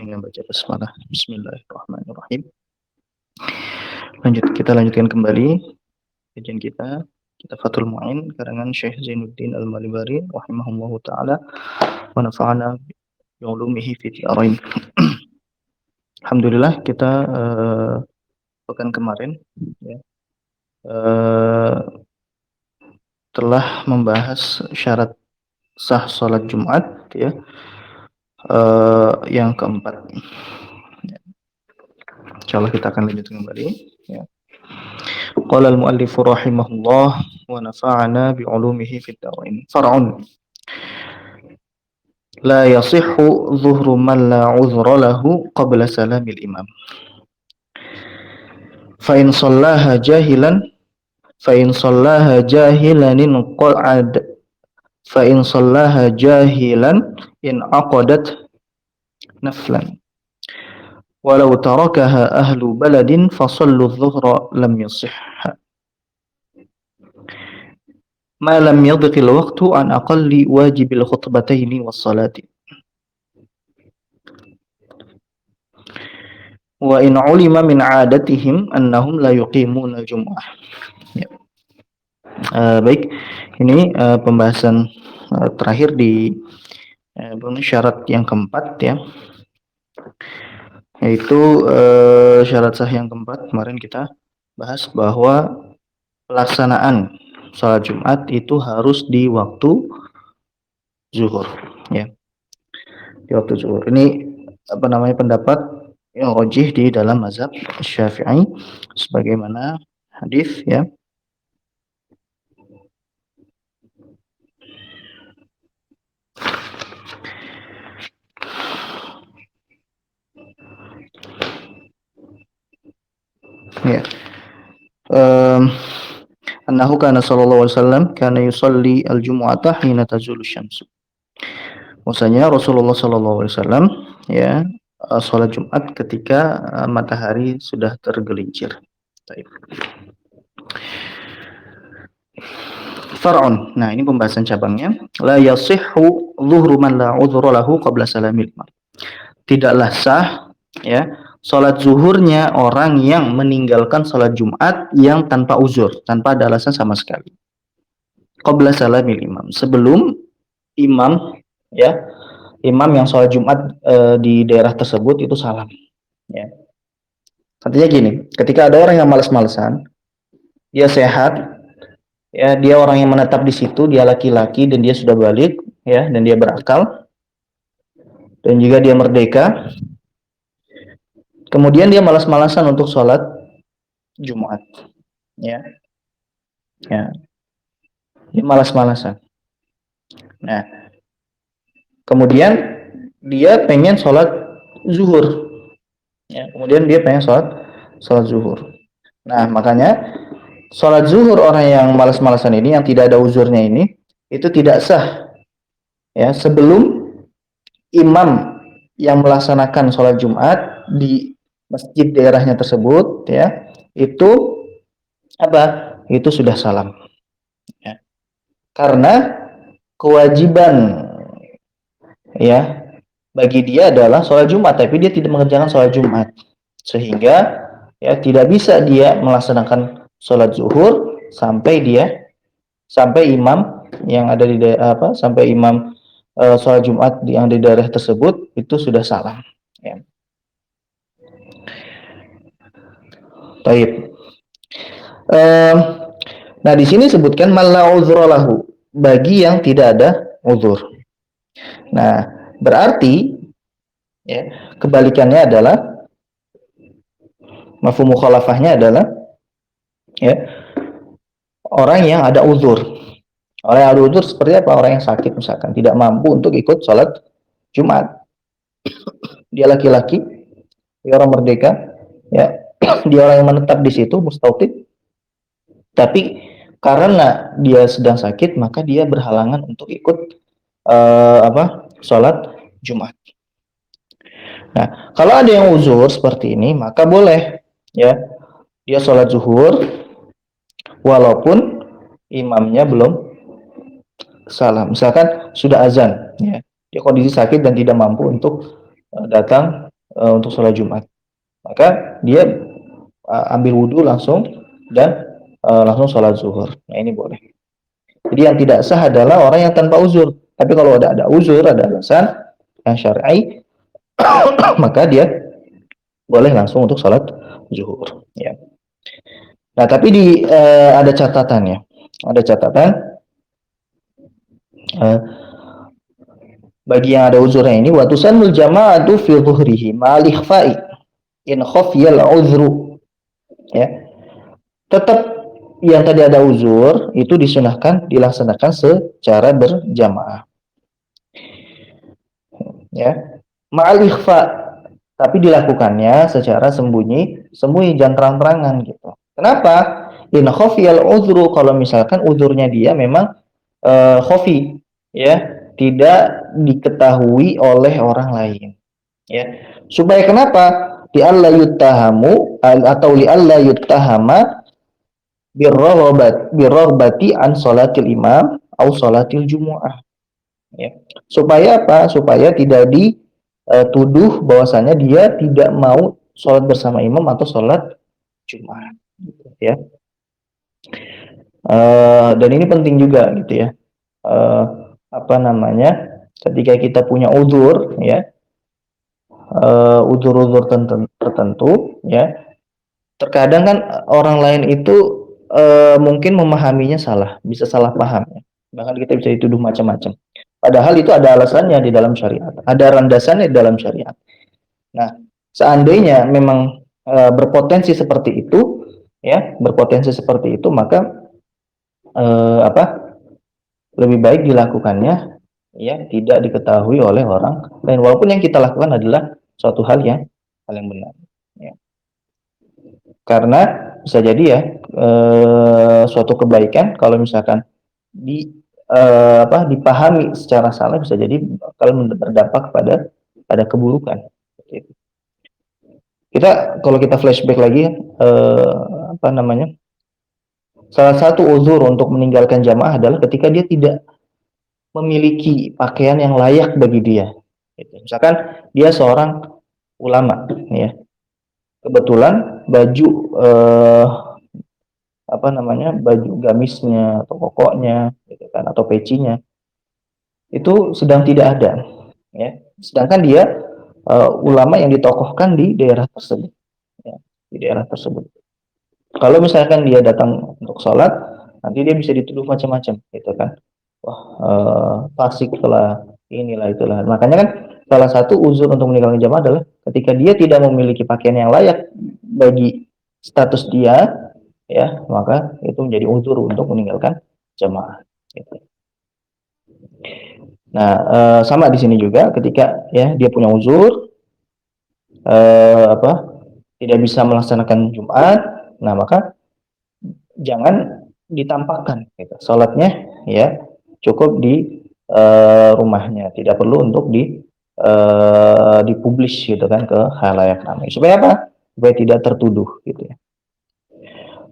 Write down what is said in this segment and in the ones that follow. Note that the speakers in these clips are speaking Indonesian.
dengan baca basmalah. Bismillahirrahmanirrahim. Kita lanjutkan kembali kajian kita kitab Fathul Mu'in karangan Syekh Zainuddin Al-Malibari rahimahullahu taala wa nafa'ana bi ulumihi fid dharain. Alhamdulillah kita pekan kemarin ya, telah membahas syarat sah salat Jumat ya, yang keempat. Insyaallah kita akan lanjutkan kembali ya. Qala al-muallif rahimahullah wa nafa'ana bi 'ulumihi fid dharain. Far'un la yasihhu dhuhru man la 'udhra lahu qabla salamil imam. Fa in shallaha jahilan qa'ad fa in shallaha jahilan in aqadat naflan walau tarakaha ahlu baladin fasallu dhuhra lam yasihha ma lam yadqil waqtu an aqalli wajibil khutbataini was salati wa in ulima min 'adatihim annahum la yuqimuna jum'ah. Ya. Baik, ini pembahasan terakhir di syarat yang keempat ya, yaitu syarat sah yang keempat. Kemarin kita bahas bahwa pelaksanaan sholat Jumat itu harus di waktu zuhur ya, di waktu zuhur. Ini pendapat yang rajih di dalam mazhab Syafi'i sebagaimana hadis ya. Ya. Annahu kana sallallahu alaihi wasallam kana yusalli al-jumu'ata hina tazulu syamsu. Maksudnya Rasulullah sallallahu alaihi wasallam ya salat Jumat ketika matahari sudah tergelincir. Baik. Far'un. Nah, ini pembahasan cabangnya. La yasihhu dhuhru man la 'udhra lahu qabla salamil imam. Tidaklah sah ya salat zuhurnya orang yang meninggalkan salat Jumat yang tanpa uzur, tanpa ada alasan sama sekali. Qabla salamil imam, sebelum imam ya, imam yang salat Jumat di daerah tersebut itu salam ya. Artinya gini, ketika ada orang yang malas-malesan, dia sehat ya, dia orang yang menetap di situ, dia laki-laki dan dia sudah balik ya, dan dia berakal dan juga dia merdeka. Kemudian dia malas-malasan untuk sholat Jumat, ya, dia malas-malasan. Nah, kemudian dia pengen sholat zuhur, ya, kemudian dia pengen sholat zuhur. Nah, makanya sholat zuhur orang yang malas-malasan ini, yang tidak ada uzurnya ini, itu tidak sah, ya, sebelum imam yang melaksanakan sholat Jumat di masjid daerahnya tersebut ya, itu apa? Itu sudah salam ya. Karena kewajiban ya bagi dia adalah sholat Jumat, tapi dia tidak mengerjakan sholat Jumat, sehingga ya tidak bisa dia melaksanakan sholat zuhur sampai imam yang ada di daerah sampai imam sholat Jumat yang di daerah tersebut itu sudah salam ya. Baik. Nah, di sini sebutkan malla uzralahu, bagi yang tidak ada uzur. Nah, berarti ya, kebalikannya adalah mafhum mukhalafahnya adalah ya, orang yang ada uzur. Orang yang ada uzur seperti apa? Orang yang sakit misalkan, tidak mampu untuk ikut sholat Jumat. Dia laki-laki, dia orang merdeka, ya. Dia orang yang menetap di situ, mustautin. Tapi karena dia sedang sakit, maka dia berhalangan untuk ikut sholat Jumat. Nah, kalau ada yang uzur seperti ini, maka boleh ya dia sholat zuhur walaupun imamnya belum salam. Misalkan sudah azan, ya, dia kondisi sakit dan tidak mampu untuk datang untuk sholat Jumat. Maka dia ambil wudhu langsung dan langsung sholat zuhur. Nah ini boleh. Jadi yang tidak sah adalah orang yang tanpa uzur. Tapi kalau ada uzur, ada alasan yang syar'i, maka dia boleh langsung untuk sholat zuhur. Ya. Nah tapi ada catatannya. Ada catatan bagi yang ada uzurnya ini, wa tusannul jama'atu fi dhuhrihi ma'al ikhfa'i in khafiyal uzru. Ya. Tetap yang tadi ada uzur itu disunahkan dilaksanakan secara berjamaah. Ya. Ma'al ikhfa, tapi dilakukannya secara sembunyi dan terang-terangan gitu. Kenapa? In khafiyal uzru, kalau misalkan uzurnya dia memang khafi, ya, tidak diketahui oleh orang lain, ya. Supaya kenapa? Li alla yuttahamu atau li alla yuttahama birraghbati an salatil imam au salatil jumu'ah, ya. Supaya apa? Supaya tidak dituduh bahwasanya dia tidak mau sholat bersama imam atau sholat Jumat, gitu, ya. Dan ini penting juga gitu ya. Apa namanya? Ketika kita punya uzur, ya, uzur-uzur tertentu, ya. Terkadang kan orang lain itu mungkin memahaminya salah, bisa salah paham, ya. Bahkan kita bisa dituduh macam-macam. Padahal itu ada alasannya di dalam syariat, ada landasannya di dalam syariat. Nah, seandainya memang berpotensi seperti itu, ya, berpotensi seperti itu, maka lebih baik dilakukannya, ya, tidak diketahui oleh orang lain, walaupun yang kita lakukan adalah suatu hal yang benar, ya. Karena bisa jadi ya suatu kebaikan kalau misalkan dipahami secara salah, bisa jadi bakal berdampak pada keburukan. Kalau kita flashback lagi, salah satu uzur untuk meninggalkan jamaah adalah ketika dia tidak memiliki pakaian yang layak bagi dia. Misalkan dia seorang ulama, ya, kebetulan baju baju gamisnya atau kokoknya, gitu kan, atau pecinya itu sedang tidak ada, ya. Sedangkan dia ulama yang ditokohkan di daerah tersebut, ya, di daerah tersebut. Kalau misalkan dia datang untuk sholat, nanti dia bisa dituduh macam-macam, gitu kan. Wah, fasik lah, inilah itulah. Makanya kan salah satu uzur untuk meninggalkan jamaah adalah ketika dia tidak memiliki pakaian yang layak bagi status dia, ya, maka itu menjadi uzur untuk meninggalkan jamaah, gitu. Nah, sama di sini juga ketika, ya, dia punya uzur tidak bisa melaksanakan Jumat, nah maka jangan ditampakkan, gitu, sholatnya, ya, cukup di rumahnya, tidak perlu untuk dipublish, gitu kan, ke khalayak ramai. Supaya apa? Supaya tidak tertuduh, gitu ya.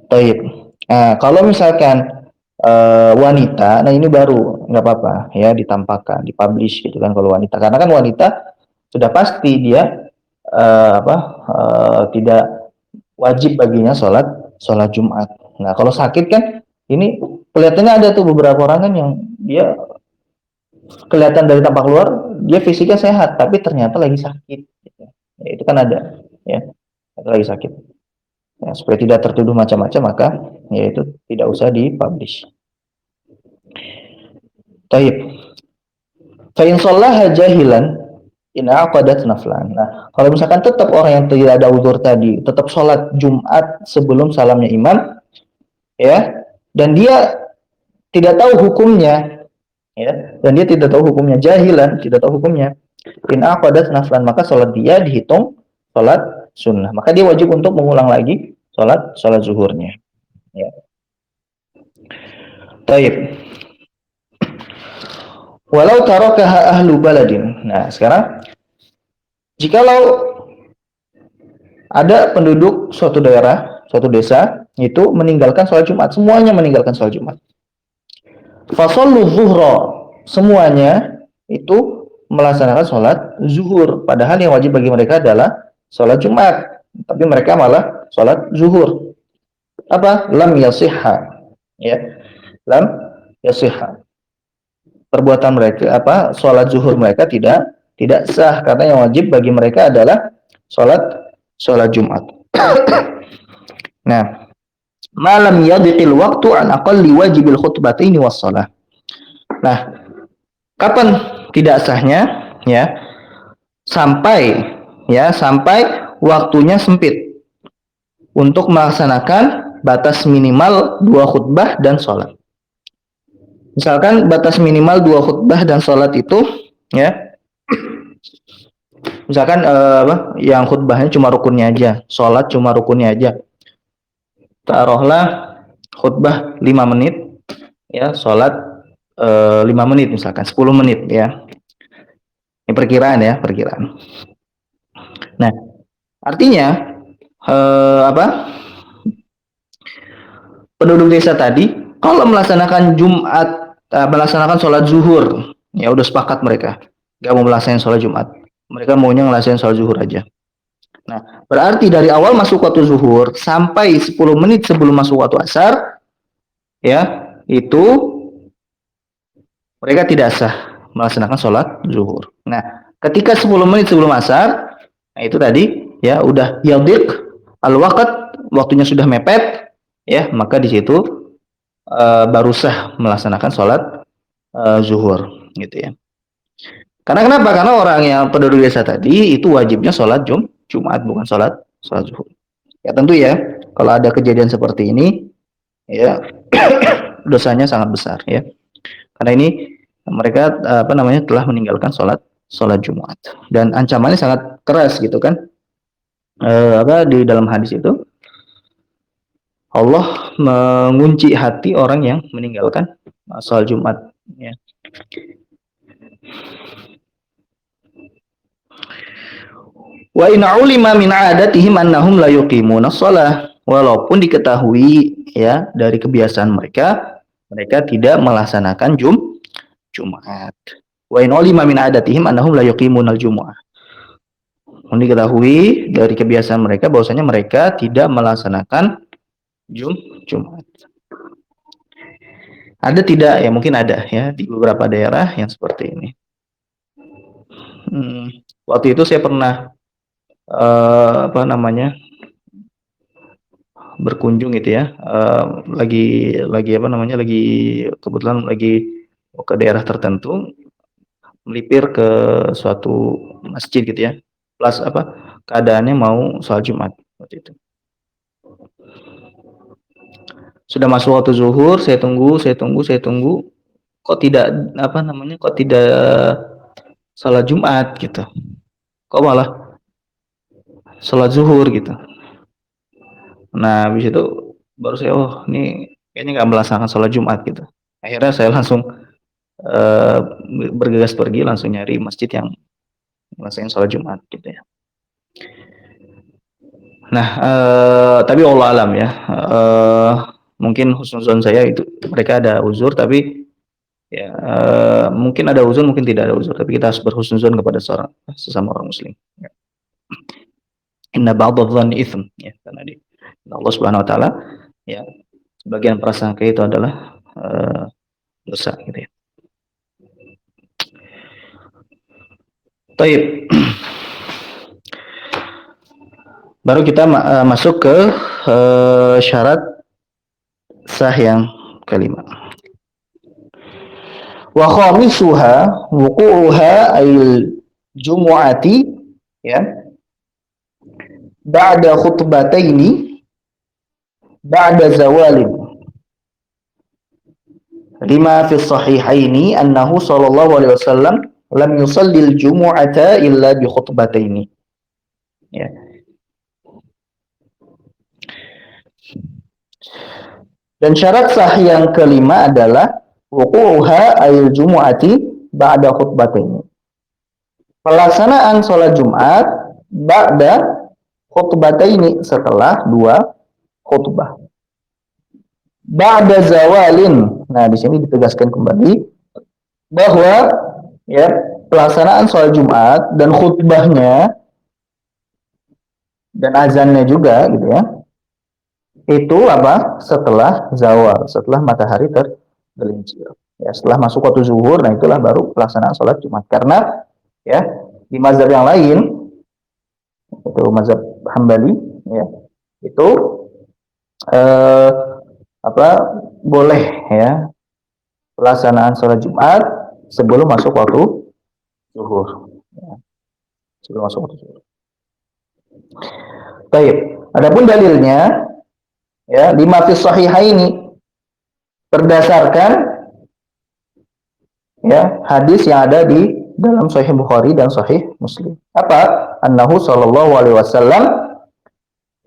Baik. Nah, kalau misalkan wanita, nah ini baru nggak apa-apa, ya, ditampakkan, dipublish, gitu kan, kalau wanita, karena kan wanita sudah pasti dia tidak wajib baginya sholat Jumat. Nah, kalau sakit kan ini kelihatannya ada tuh beberapa orang kan yang dia kelihatan dari tampak luar dia fisiknya sehat tapi ternyata lagi sakit, gitu. Ya, itu kan ada, ya, lagi sakit. Ya, supaya tidak tertuduh macam-macam, maka yaitu tidak usah dipublish. Taib. Fa in shallaha jahilan in aqadat naflan. Nah, kalau misalkan tetap orang yang tidak ada uzur tadi tetap sholat Jumat sebelum salamnya imam, ya, dan dia tidak tahu hukumnya, ya, dan dia tidak tahu hukumnya, jahilan, tidak tahu hukumnya, in aqadat naflan, maka sholat dia dihitung sholat sunnah, maka dia wajib untuk mengulang lagi sholat zuhurnya, ya. Taib. Walau tarakaha ahlu baladin. Nah, sekarang jikalau ada penduduk suatu daerah, suatu desa itu meninggalkan sholat Jumat, semuanya meninggalkan sholat Jumat. Fasallu zuhra, semuanya itu melaksanakan sholat zuhur, padahal yang wajib bagi mereka adalah sholat Jumat, tapi mereka malah sholat zuhur. Apa? Lam yasihha, ya, lam yasihha. Perbuatan mereka, apa, sholat zuhur mereka tidak sah, karena yang wajib bagi mereka adalah sholat Jumat. Nah, malam yadqil waktu an aqalli wajibil khutbataini was shalah. Nah, kapan tidak sahnya? Ya, sampai waktunya sempit untuk melaksanakan batas minimal 2 khutbah dan sholat. Misalkan batas minimal 2 khutbah dan sholat itu, ya, misalkan yang khutbahnya cuma rukunnya aja, sholat cuma rukunnya aja. Taruhlah khutbah 5 menit, ya, sholat 5 menit, misalkan 10 menit, ya. Ini perkiraan, ya, perkiraan. Nah, artinya penduduk desa tadi kalau melaksanakan Jumat, melaksanakan sholat zuhur, ya udah sepakat mereka, gak mau melaksanakan sholat Jumat, mereka maunya melaksanakan sholat zuhur aja. Nah, berarti dari awal masuk waktu zuhur sampai 10 menit sebelum masuk waktu asar, ya, itu mereka tidak sah melaksanakan sholat zuhur. Nah, ketika 10 menit sebelum asar, nah itu tadi, ya, udah yadhiq al-waqt, waktunya sudah mepet, ya, maka di situ baru sah melaksanakan sholat zuhur, gitu ya. Karena kenapa? Karena orang yang penduduk desa tadi itu wajibnya sholat Jumat, bukan sholat zuhur. Ya tentu, ya, kalau ada kejadian seperti ini, ya, dosanya sangat besar, ya. Karena ini mereka telah meninggalkan sholat Jumat, dan ancamannya sangat keras, gitu kan. Di dalam hadis itu Allah mengunci hati orang yang meninggalkan sholat Jumat, ya. Wa in ulima min adatihim annahum la yuqimuna shalah, walaupun diketahui, ya, dari kebiasaan mereka tidak melaksanakan Jumat. Wa in ulima min adatihim annahum la yuqimuna al-jumu'ah. Diketahui dari kebiasaan mereka bahwasanya mereka tidak melaksanakan Jumat. Ada tidak? Ya mungkin ada, ya, di beberapa daerah yang seperti ini. Waktu itu saya pernah berkunjung, gitu ya, lagi kebetulan lagi ke daerah tertentu, melipir ke suatu masjid, gitu ya, plus keadaannya mau sholat Jumat waktu itu. Sudah masuk waktu zuhur, saya tunggu, kok tidak sholat Jumat, gitu, kok malah sholat zuhur, gitu. Nah, habis itu baru saya, ini kayaknya nggak melaksanakan sholat Jumat, gitu. Akhirnya saya langsung bergegas pergi, langsung nyari masjid yang melaksanakan sholat Jumat, gitu ya. Nah, tapi Allah alam, ya, mungkin husnuzon saya itu mereka ada uzur, tapi, ya, mungkin ada uzur, mungkin tidak ada uzur, tapi kita harus berhusnuzon kepada sesama orang muslim, ya. Inna ba'dadh-dhanni itsm, ya, karena Allah Subhanahu wa taala, ya, sebagian prasangka itu adalah dosa, gitu ya. Baik. Baru kita masuk ke syarat sah yang kelima. Wa khamisuha wuqu'uha al-jumu'ati, ya, ba'da khutbataini ba'da zawalin. Lima fi sahihaini annahu sallallahu alaihi wasallam lam yusallil jumu'ata illa bi khutbataini. Ya. Dan syarat sah yang kelima adalah wuqu'uha al-jumu'ati ba'da khutbataini. Pelaksanaan sholat Jumat ba'da khutbataini, setelah 2 khutbah. Ba'da zawalin. Nah, di sini ditegaskan kembali bahwa, ya, pelaksanaan sholat Jumat dan khutbahnya dan azannya juga gitu ya, itu apa, setelah zawal, setelah matahari tergelincir ya, setelah masuk waktu zuhur. Nah itulah baru pelaksanaan sholat Jumat. Karena ya di mazhab yang lain, itu mazhab Hambali ya, itu eh, apa, boleh ya pelaksanaan sholat Jumat sebelum masuk waktu zuhur ya, sebelum masuk waktu zuhur. Baik, adapun dalilnya ya, lima fi sahihaini, berdasarkan ya hadis yang ada di dalam Sahih Bukhari dan Sahih Muslim. Apa? Annahu sallallahu alaihi wasallam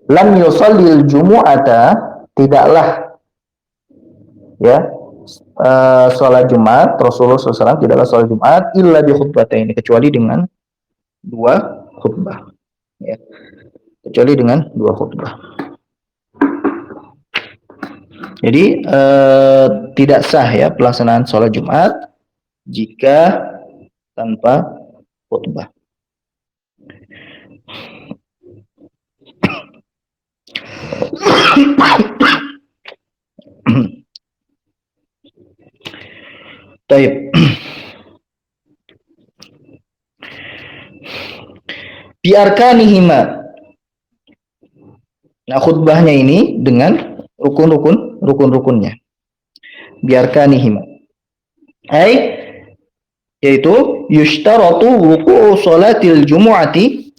lam yusallil jumu'ata, tidaklah ya sholat Jumat, Rasulullah SAW tidaklah sholat Jumat illa bi khutbataini, kecuali dengan dua khutbah ya, kecuali dengan dua khutbah. Jadi tidak sah ya pelaksanaan sholat Jumat jika tanpa khutbah. Taib. Biarkanihima. Nah khutbahnya ini dengan rukun-rukunnya. Biarkanihima. Yaitu yushtaratu wuqu'u sholatil jumu'ati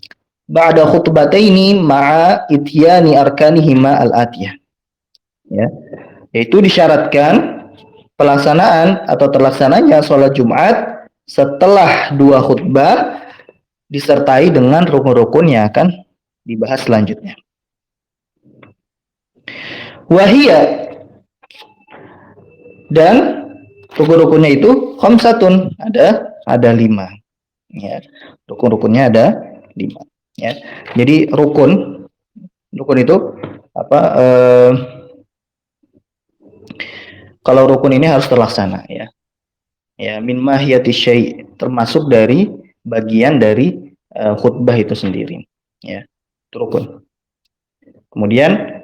ba'da khutbataini ma'a ityani arkanihima al-atiyah. Ya. Yaitu disyaratkan pelaksanaan atau terlaksananya sholat Jumat setelah dua khutbah disertai dengan rukun-rukun yang akan dibahas selanjutnya. Wahia, dan rukun-rukunnya itu khamsatun, ada 5 ya. Rukun-rukunnya ada 5 ya. Jadi rukun itu apa, kalau rukun ini harus terlaksana ya. Ya, min mahiyati syai', termasuk dari bagian dari khutbah itu sendiri ya. Itu rukun. Kemudian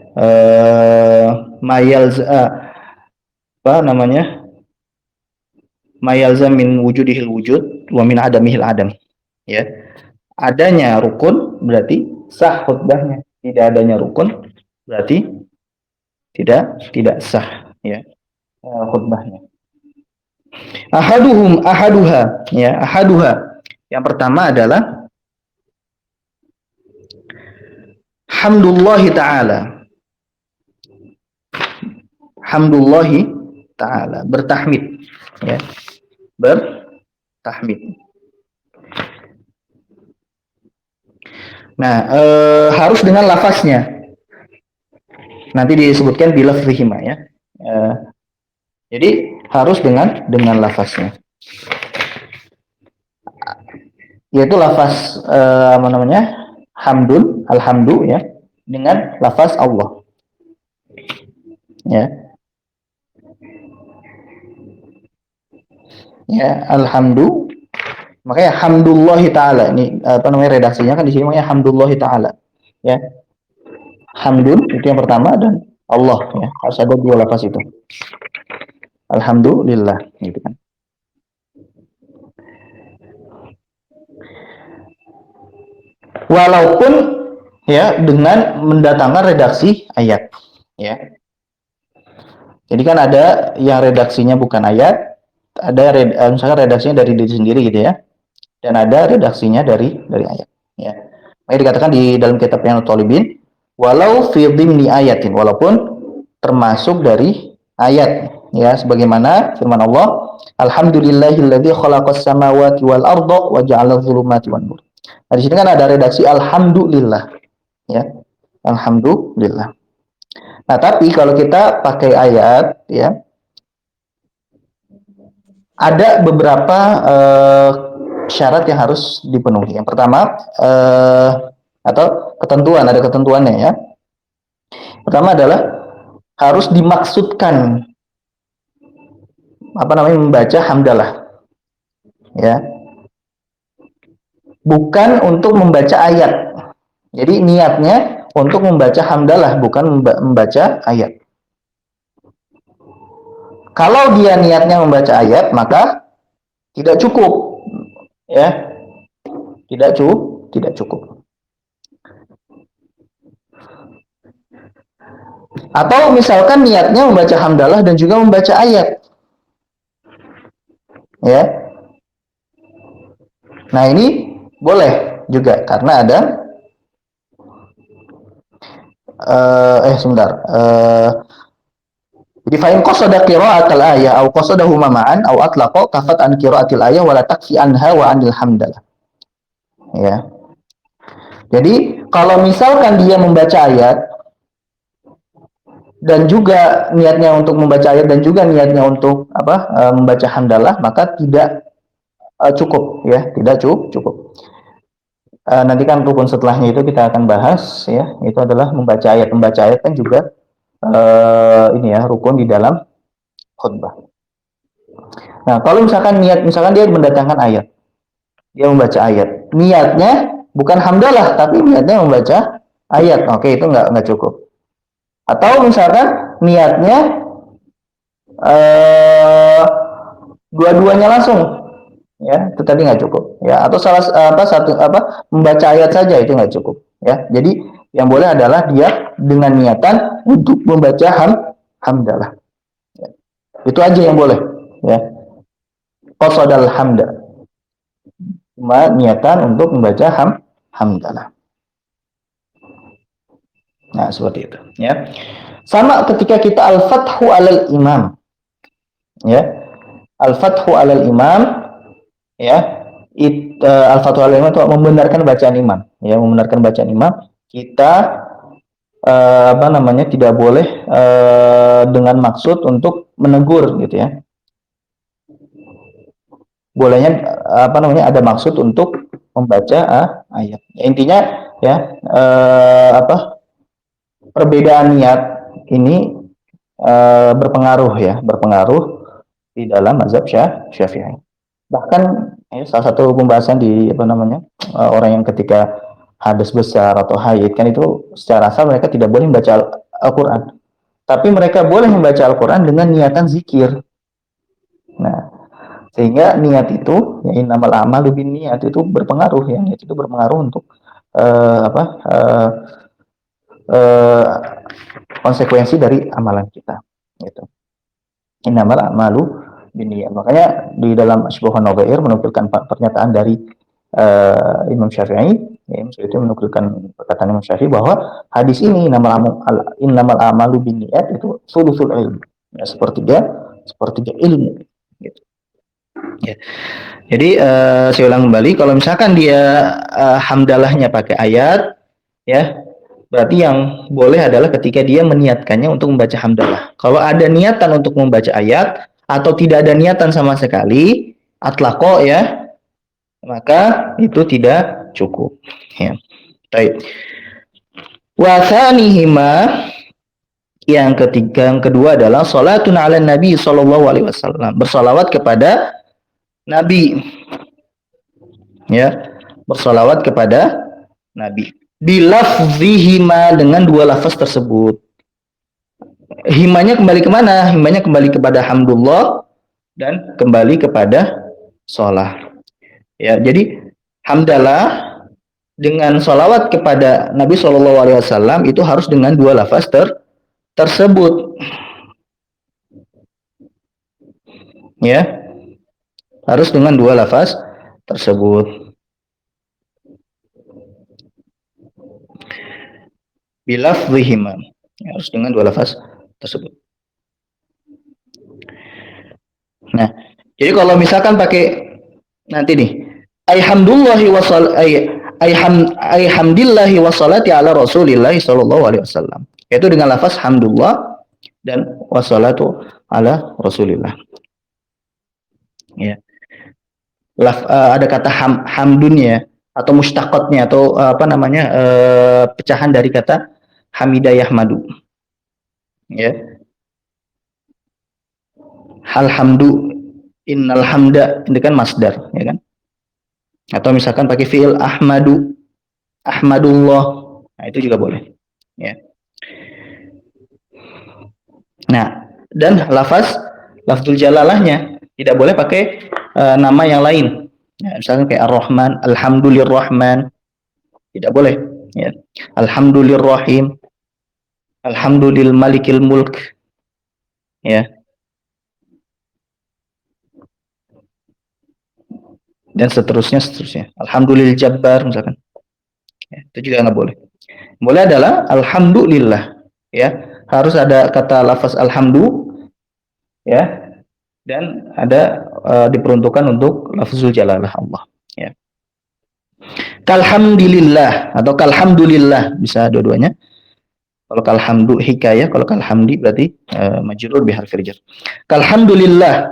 apa namanya, mayalza min wujudihil wujud wa min adamihil adam ya. Adanya rukun berarti sah khutbahnya, tidak adanya rukun berarti tidak sah ya khutbahnya. Ahaduha ya, yang pertama adalah hamdulillahi ta'ala, bertahmid ya, bertahmid. Nah harus dengan lafaznya, nanti disebutkan bilafzihima ya. Jadi harus dengan lafaznya, yaitu lafaz apa namanya, hamdun, alhamdu ya, dengan lafaz Allah ya. Ya, alhamdu, makanya hamdulillahi ta'ala, ini apa namanya redaksinya kan di sini makanya hamdulillahi ta'ala ya. Hamdun itu yang pertama, dan Allah ya, harus ada dua lafaz itu. Alhamdulillah gitu kan. Walaupun ya dengan mendatangkan redaksi ayat ya. Jadi kan ada yang redaksinya bukan ayat, ada misalkan redaksinya dari diri sendiri gitu ya, dan ada redaksinya dari ayat ya. Makanya dikatakan di dalam kitab yang Thalibin, walau fi dhimni ayatin, walaupun termasuk dari ayat ya, sebagaimana firman Allah, alhamdulillahilladzi khalaqas samawati wal arda wa ja'ala dzulumati wan nur. Nah, di sini kan ada redaksi alhamdulillah ya, alhamdulillah. Nah tapi kalau kita pakai ayat ya, ada beberapa syarat yang harus dipenuhi. Yang pertama atau ketentuan, ada ketentuannya ya. Pertama adalah harus dimaksudkan apa namanya, membaca hamdalah ya. bukan untuk membaca ayat. Jadi niatnya untuk membaca hamdalah, bukan membaca ayat. Kalau dia niatnya membaca ayat, maka tidak cukup, ya, tidak cukup. Atau misalkan niatnya membaca hamdalah dan juga membaca ayat, ya. Nah ini boleh juga karena ada sebentar. Jadi fa'in qasada qira'atal ayah au qasadahuma ma'an au atlaqa kafat an qira'atil ayah wala takfi anha wa anil hamdalah. Ya. Jadi kalau misalkan dia membaca ayat dan juga niatnya untuk membaca ayat dan juga niatnya untuk membaca hamdalah, maka tidak cukup, ya, tidak cukup. Nanti kan rukun setelahnya itu kita akan bahas, ya, itu adalah membaca ayat. Membaca ayat kan juga ini ya, rukun di dalam khutbah. Nah, kalau misalkan dia mendatangkan ayat, dia membaca ayat, niatnya bukan hamdalah tapi niatnya membaca ayat, oke, itu nggak cukup. Atau misalkan niatnya dua-duanya langsung, ya, itu tadi nggak cukup, ya. Atau membaca ayat saja, itu nggak cukup, ya. Jadi yang boleh adalah dia dengan niatan untuk membaca hamdalah, ya. Itu aja yang boleh, ya. Qasadal hamda, cuma niatan untuk membaca hamdalah. Nah, seperti itu, ya. Sama ketika kita al-fathu alal imam, ya. Al-fathu alal imam, ya. Al-fathu alal imam itu membenarkan bacaan imam, ya, membenarkan bacaan imam. Kita tidak boleh dengan maksud untuk menegur, gitu, ya. Bolehnya ada maksud untuk membaca ayat. Intinya, ya, perbedaan niat ini berpengaruh, ya, berpengaruh di dalam mazhab Syafi'i. Bahkan salah satu pembahasan di orang yang ketika hadas besar atau haid, kan itu secara asal mereka tidak boleh membaca Al-Qur'an. Tapi mereka boleh membaca Al-Qur'an dengan niatan zikir. Nah, sehingga niat itu, ya, innamal a'malu binniyat, itu berpengaruh, ya. Niat itu berpengaruh untuk konsekuensi dari amalan kita, gitu. Innamal a'malu binniyat. Makanya di dalam Asy-Syubuhan Nadhair menukilkan pernyataan dari Imam Syafi'i, ya, itu menukilkan perkataan Imam Syafi'i bahwa hadis ini innamal a'malu binniyat itu sulusul ilmu, ya, sepertiga ilmu, gitu. Ya. Jadi saya ulang kembali, kalau misalkan dia hamdalahnya pakai ayat, ya, berarti yang boleh adalah ketika dia meniatkannya untuk membaca hamdalah. Kalau ada niatan untuk membaca ayat atau tidak ada niatan sama sekali, atlaqo, ya, maka itu tidak cukup, ya. Baik. Wa tsanihima, yang kedua adalah salatun ala Nabi sallallahu alaihi wasallam, bersalawat kepada Nabi, ya, bersalawat kepada Nabi. Bilafzihima, dengan dua lafaz tersebut. Himanya kembali kemana? Himanya kembali kepada hamdulillah dan kembali kepada sholah. Ya, jadi hamdalah dengan sholawat kepada Nabi Shallallahu Alaihi Wasallam itu harus dengan dua lafaz tersebut. Ya, harus dengan dua lafaz tersebut. Bilafzihima, ya, harus dengan dua lafaz tersebut. Nah, jadi kalau misalkan pakai nanti nih, alhamdulillahi wa salati ala Rasulillah sallallahu alaihi wasallam, yaitu dengan lafaz hamdulillah dan wassalatu ala Rasulillah. Ya. Ada kata hamdunnya atau mustaqatnya atau pecahan dari kata hamidayah madu. Ya. Alhamdu, innal hamda, ini kan masdar, ya kan? Atau misalkan pakai fiil ahmadu, ahmadullah. Nah, itu juga boleh. Ya. Nah, dan lafzul jalalahnya tidak boleh pakai nama yang lain. Ya, misalkan kayak Ar-Rahman, Alhamdulillahirrahman, tidak boleh. Ya. Alhamdulillahirrahim, Alhamdulillah Malikil Mulk. Ya. Dan seterusnya. Alhamdulillah Jabbar misalkan. Ya, itu juga nggak boleh. Boleh adalah Alhamdulillah. Ya, harus ada kata lafaz alhamdu. Ya, dan ada diperuntukkan untuk lafzul jalalah Allah. Ya. Kalhamdulillah atau kalhamdulillah bisa dua-duanya. Kalau kalhamdu hikayah, kalau kalhamdi berarti majrur biharfil jar. Kalhamdulillah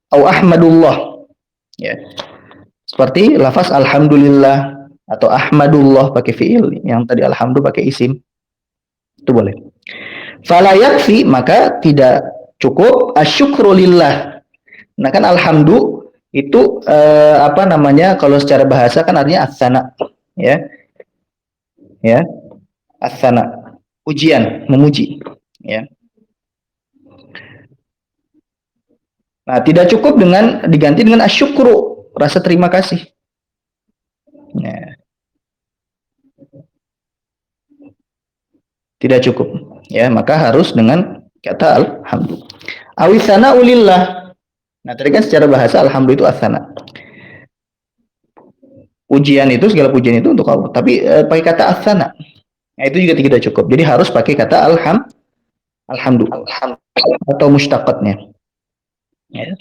atau ahmadullah. Ya. Seperti lafaz alhamdulillah atau ahmadullah pakai fiil, yang tadi alhamdu pakai isim. Itu boleh. Fala yakfi, maka tidak cukup asyukrulillah. Nah kan alhamdu itu apa namanya, kalau secara bahasa kan artinya asana, ya. Ya, asana, ujian, memuji, ya. Nah, tidak cukup dengan diganti dengan asyukru, rasa terima kasih. Ya. Tidak cukup, ya, maka harus dengan kata alhamdu. Awisana ulillah. Nah, tadi kan secara bahasa alhamdu itu asana. Ujian itu, segala pujian itu untuk Allah. Tapi pakai kata asana. Nah, itu juga tidak cukup. Jadi harus pakai kata alhamdu atau mustaqatnya. Ya.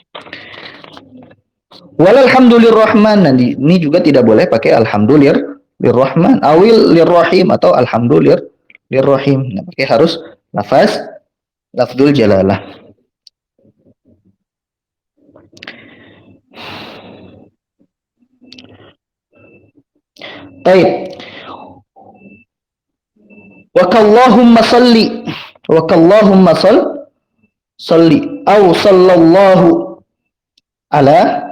Walalhamdulillahirrahman. Nah, ini juga tidak boleh pakai alhamdulillahirrahman, awil lirrahim atau alhamdulillahirrahim. Nah, pakai harus lafzul jalalah. Baik. Wakallahumma salli. Wakallahumma salli. Au sallallahu ala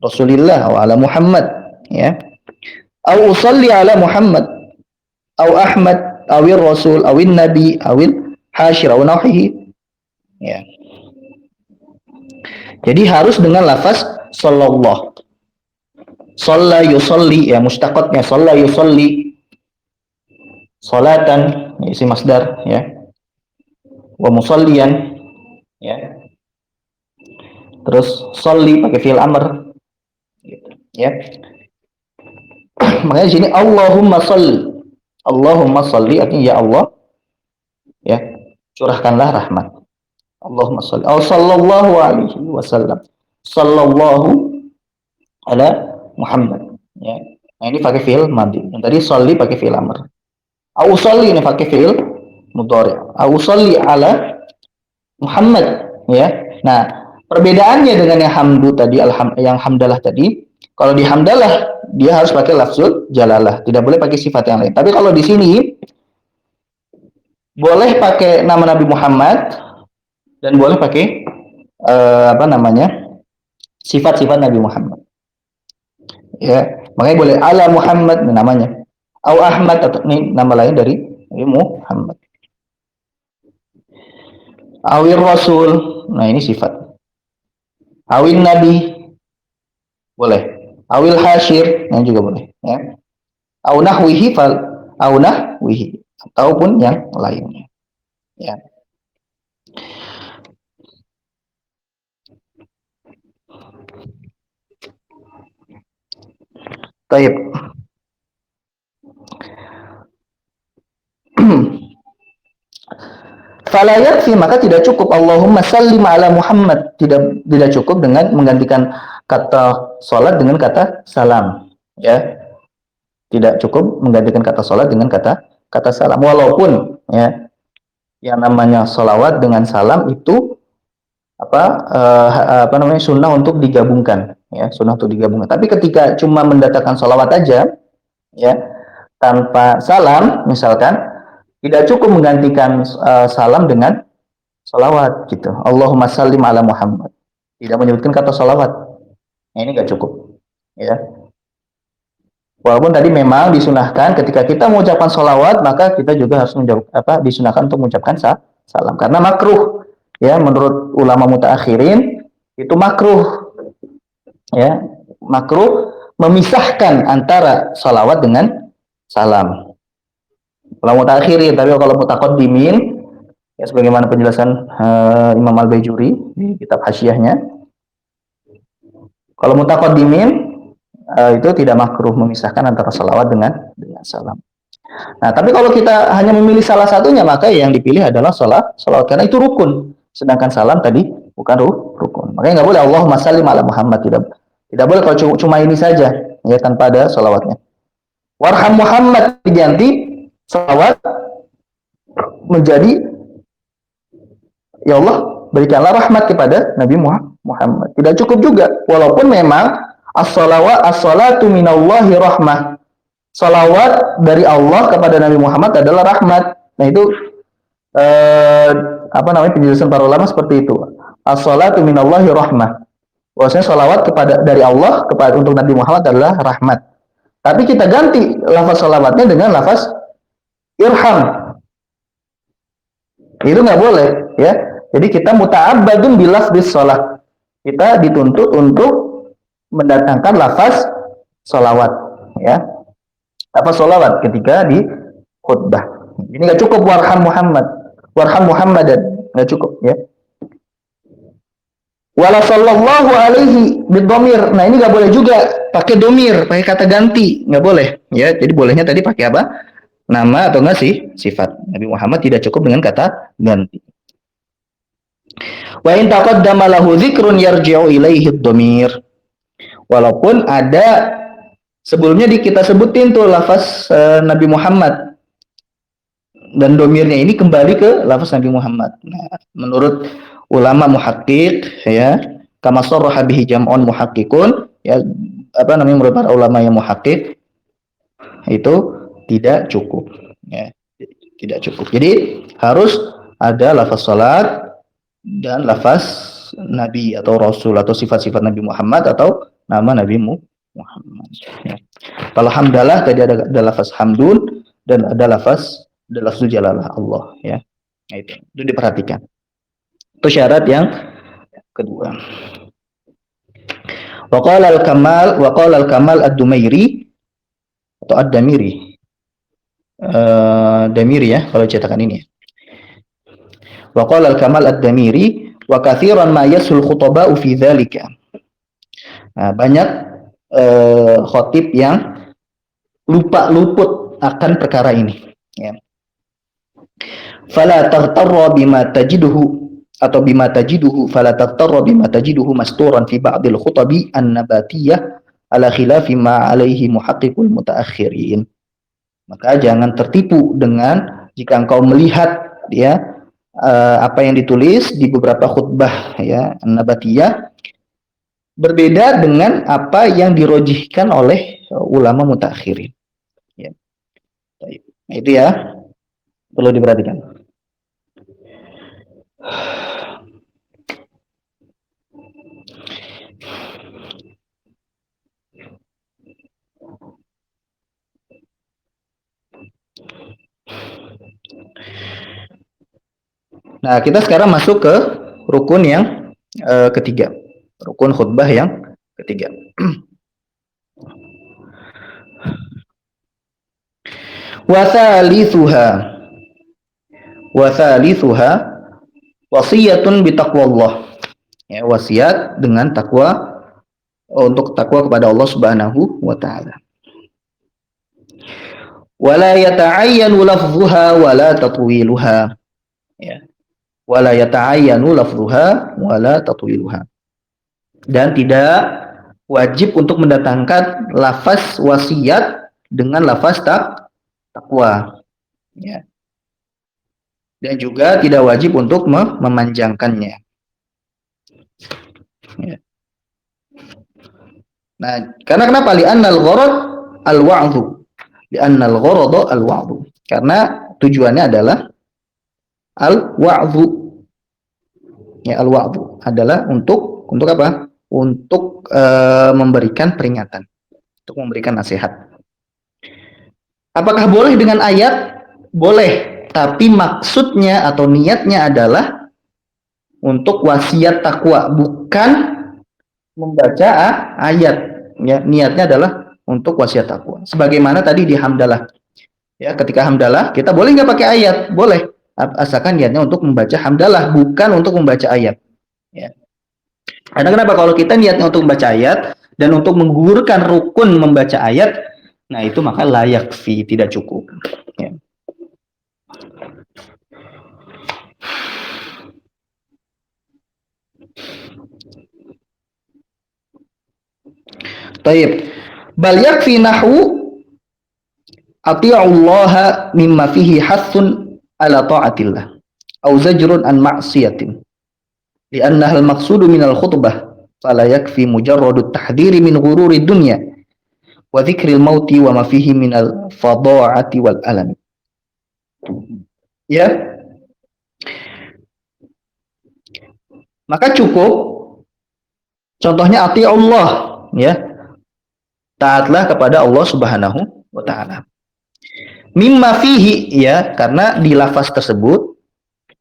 Rasulillah wa ala Muhammad. Ya. Au usalli ala Muhammad. Au Ahmad. Awil Rasul. Awil Nabi. Awil Hashir. Awil Nahihi. Ya. Jadi harus dengan lafaz sallallahu. Shalla yusalli, ya, mustaqatnya shalla yusalli, salatan, ya, isi masdar, ya, wa musallian, ya, terus sholli pakai fi'il amr, gitu, ya. Makanya di sini Allahumma sholli artinya ya Allah, ya, curahkanlah rahmat. Allahumma sholli, sallallahu alaihi wasallam, sallallahu ala Muhammad, ya. Nah, ini pakai fi'il madhi. Yang tadi sholli pakai fi'il amr. Au sholli ini pakai fi'il mudhari. Au sholli ala Muhammad, ya. Nah, perbedaannya dengan yang hamdu tadi, yang hamdalah tadi, kalau di hamdalah dia harus pakai lafzul jalalah, tidak boleh pakai sifat yang lain. Tapi kalau di sini boleh pakai nama Nabi Muhammad dan boleh pakai apa namanya, sifat-sifat Nabi Muhammad. Ya, makanya boleh ala Muhammad namanya, au Ahmad atau ini nama lain dari Muhammad. Awil Rasul, nah ini sifat. Awil Nabi, boleh. Awil Hashir, yang juga boleh. Ya. Au nahwihi ataupun yang lainnya. Ya. Baik. Fala yakfi, maka tidak cukup Allahumma sallim ala Muhammad, tidak cukup dengan menggantikan kata salat dengan kata salam, ya. Tidak cukup menggantikan kata salat dengan kata salam, walaupun, ya, yang namanya salawat dengan salam itu apa namanya, sunnah untuk digabungkan, ya, sunnah untuk digabungkan. Tapi ketika cuma mendatangkan salawat aja, ya, tanpa salam misalkan, tidak cukup menggantikan salam dengan salawat gitu. Allahumma sallim ala Muhammad, tidak menyebutkan kata salawat. Nah, ini nggak cukup, ya. Walaupun tadi memang disunahkan ketika kita mengucapkan sholawat, maka kita juga harus disunahkan untuk mengucapkan salam. Karena makruh, ya, menurut ulama mutaakhirin itu makruh, ya, makruh memisahkan antara sholawat dengan salam. Ulama mutaakhirin, tapi kalau mutaqaddimin, ya, sebagaimana penjelasan Imam Al-Baijuri di kitab Hasyiahnya, kalau mutaqaddimin itu tidak makruh memisahkan antara sholawat dengan salam. Nah, tapi kalau kita hanya memilih salah satunya, maka yang dipilih adalah sholawat karena itu rukun. Sedangkan salam tadi bukan rukun. Makanya nggak boleh Allahumma shalli ala Muhammad, tidak boleh kalau cuma ini saja, ya, tanpa ada sholawatnya. Warham Muhammad diganti sholawat menjadi ya Allah berikanlah rahmat kepada Nabi Muhammad. Tidak cukup juga, walaupun memang as-salatu minallahi rahmah. Salawat dari Allah kepada Nabi Muhammad adalah rahmat. Nah, itu penjelasan para ulama seperti itu. As-salatu minallahi rahmah. Bahwasanya salawat dari Allah untuk Nabi Muhammad adalah rahmat. Tapi kita ganti lafaz salawatnya dengan lafaz irham. Itu nggak boleh, ya. Jadi kita muta'abbadun bilafdis shalah. Kita dituntut untuk mendatangkan lafaz salawat, ya. Lafaz salawat ketika di khutbah. Ini nggak cukup warham Muhammadan, nggak cukup, ya. Wala sallallahu alaihi bidhamir. Nah, ini nggak boleh juga pakai domir, pakai kata ganti, nggak boleh, ya. Jadi bolehnya tadi pakai apa? Nama atau enggak sih sifat. Nabi Muhammad tidak cukup dengan kata ganti. Wa in taqaddama lahu dzikrun yarji'u ilaihi dhamir. Walaupun ada sebelumnya kita sebutin tuh lafaz Nabi Muhammad dan domirnya ini kembali ke lafaz Nabi Muhammad. Nah, menurut ulama muhaqqiq, ya, kama sarraha bihi jam'un muhaqqiqun, ya, menurut para ulama yang muhaqqiq itu tidak cukup, ya, tidak cukup. Jadi harus ada lafaz salat dan lafaz Nabi atau Rasul atau sifat-sifat Nabi Muhammad atau nama Nabi Muhammad. Ya. Kalau hamdalah tadi ada lafaz hamdun dan ada lafaz jalalah Allah, ya. Nah, itu diperhatikan. Itu syarat yang kedua. Wa qala al-Kamal ad-Dumairi atau ad-Damiri. Damiri, ya, kalau cetakan ini. Wa qala al-Kamal ad-Damiri wa katsiran ma yasul khutaba'u fi dzalika. Nah, banyak khatib yang luput akan perkara ini, ya. Fala taghtarra bima tajiduhu masturan fi ba'dil khutabi an-nabatiyah ala khilafi ma alaihi muhaqqiqul mutaakhirin. Maka jangan tertipu dengan jika engkau melihat, ya, apa yang ditulis di beberapa khutbah, ya, an-nabatiyah berbeda dengan apa yang dirojihkan oleh ulama mutaakhirin, ya. Nah, itu, ya, perlu diperhatikan. Nah, kita sekarang masuk ke rukun yang ketiga. Rukun khutbah yang ketiga. Wathalithuha wasiyatun bitaqwallah. Ya, wasiat dengan takwa, untuk takwa kepada Allah Subhanahu wa taala. Wala yata'ayyanu lafdhuha wala tatwiluha. Ya. Wala yata'ayyanu lafdhuha wala tatwiluha. Dan tidak wajib untuk mendatangkan lafaz wasiat dengan lafaz takwa, ya. Dan juga tidak wajib untuk memanjangkannya, ya. Nah, karena kenapa? Li'annal gharad al-wa'dhu. Li'annal gharad al-wa'dhu. Karena tujuannya adalah al-wa'dhu. Ya, al-wa'dhu adalah untuk apa? Untuk memberikan peringatan, untuk memberikan nasihat. Apakah boleh dengan ayat? Boleh, tapi maksudnya atau niatnya adalah untuk wasiat takwa, bukan membaca ayat. Ya, niatnya adalah untuk wasiat takwa. Sebagaimana tadi di hamdalah. Ya, ketika hamdalah kita boleh nggak pakai ayat? Boleh, asalkan niatnya untuk membaca hamdalah, bukan untuk membaca ayat. Ya. Karena kenapa? Kalau kita niatnya untuk membaca ayat dan untuk menggugurkan rukun membaca ayat, nah itu maka layak fi, tidak cukup. Ya. Taib. Bal yakfi nahwu ati'ullaha mimma fihi hathun ala ta'atillah au zajrun an ma'siyatin li'annaha al-maqsudu minal khutbah fala yakfi mujarradu tahdhiri min ghururi dunya wa dzikril mauti wa ma fihi minal fadha'ati wal alami. Ya, maka cukup contohnya ati Allah, ya, taatlah kepada Allah Subhanahu wa taala. Mimma fihi, ya, karena di lafaz tersebut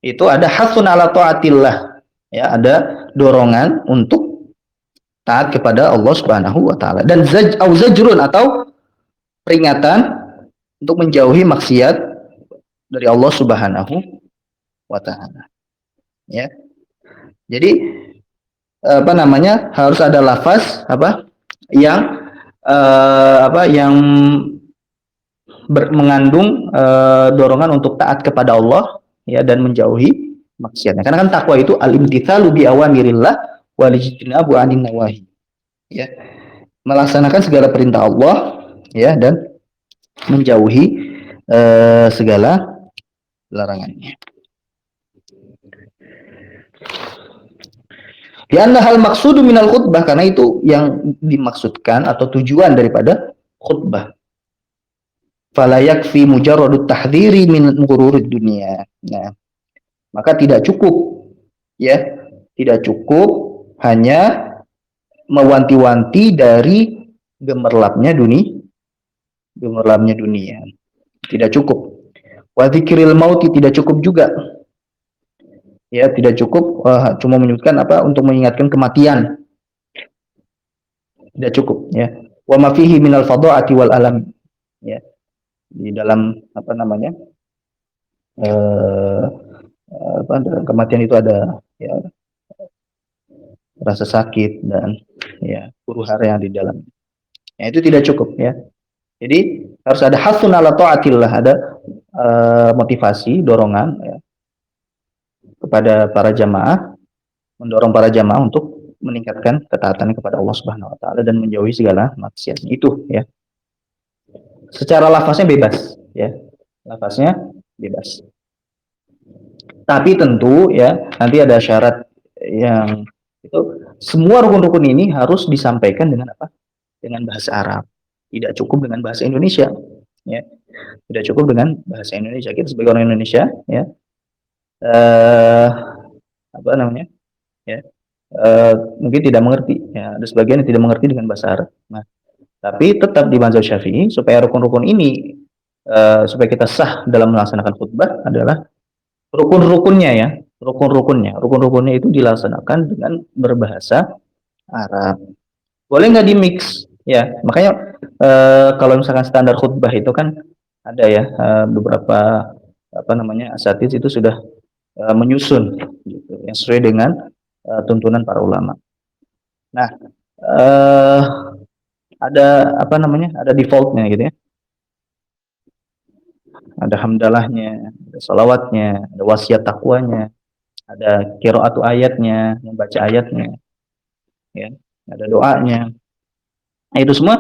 itu ada hasun ala taatillah, ya, ada dorongan untuk taat kepada Allah Subhanahu wa taala, dan zajrun atau peringatan untuk menjauhi maksiat dari Allah Subhanahu wa taala. Ya. Jadi apa namanya? Harus ada lafaz apa? Yang mengandung dorongan untuk taat kepada Allah, ya, dan menjauhi maksiatnya. Karena kan takwa itu al-imtitsalu bi awamirillah wal ijtinabu 'anil nawahi. Ya. Melaksanakan segala perintah Allah, ya, dan menjauhi segala larangannya. Lianna hal maksudu minal khutbah, karena itu yang dimaksudkan atau tujuan daripada khutbah. Fala yakfi mujarradut tahdhiri min ghururid dunia. Nah, maka tidak cukup, ya, tidak cukup hanya mewanti-wanti dari gemerlapnya dunia. Tidak cukup. Wa dzikril mauti, tidak cukup juga. Ya, tidak cukup cuma menyebutkan apa untuk mengingatkan kematian. Tidak cukup, ya. Wa ma fihi minal fadha'ati wal alam. Ya. Di dalam apa namanya? Kematian itu ada, ya, rasa sakit dan, ya, huru-hara yang di dalam. Ya, itu tidak cukup, ya. Jadi harus ada hasun ala taatillah, ada motivasi, dorongan, ya, kepada para jamaah, mendorong para jamaah untuk meningkatkan ketaatan kepada Allah Subhanahu wa taala dan menjauhi segala maksiat. Itu, ya. Secara lafaznya bebas, ya. Lafaznya bebas. Tapi tentu, ya, nanti ada syarat yang itu semua rukun-rukun ini harus disampaikan dengan apa? Dengan bahasa Arab. Tidak cukup dengan bahasa Indonesia, ya. Tidak cukup dengan bahasa Indonesia. Kita sebagai orang Indonesia, ya, apa namanya, ya, mungkin tidak mengerti, ya, ada sebagian yang tidak mengerti dengan bahasa Arab. Nah, tapi tetap di mazhab Syafi'i supaya rukun-rukun ini supaya kita sah dalam melaksanakan khutbah adalah rukun-rukunnya, ya, rukun-rukunnya itu dilaksanakan dengan berbahasa Arab. Boleh nggak di mix, ya, makanya kalau misalkan standar khutbah itu kan ada, ya, beberapa apa namanya asatidz itu sudah menyusun gitu, yang sesuai dengan tuntunan para ulama. Nah, ada apa namanya, ada defaultnya gitu, ya, ada hamdalahnya, ada salawatnya, ada wasiat takwanya, ada qiraatu ayatnya, membaca ayatnya, ya, ada doanya. Nah, itu semua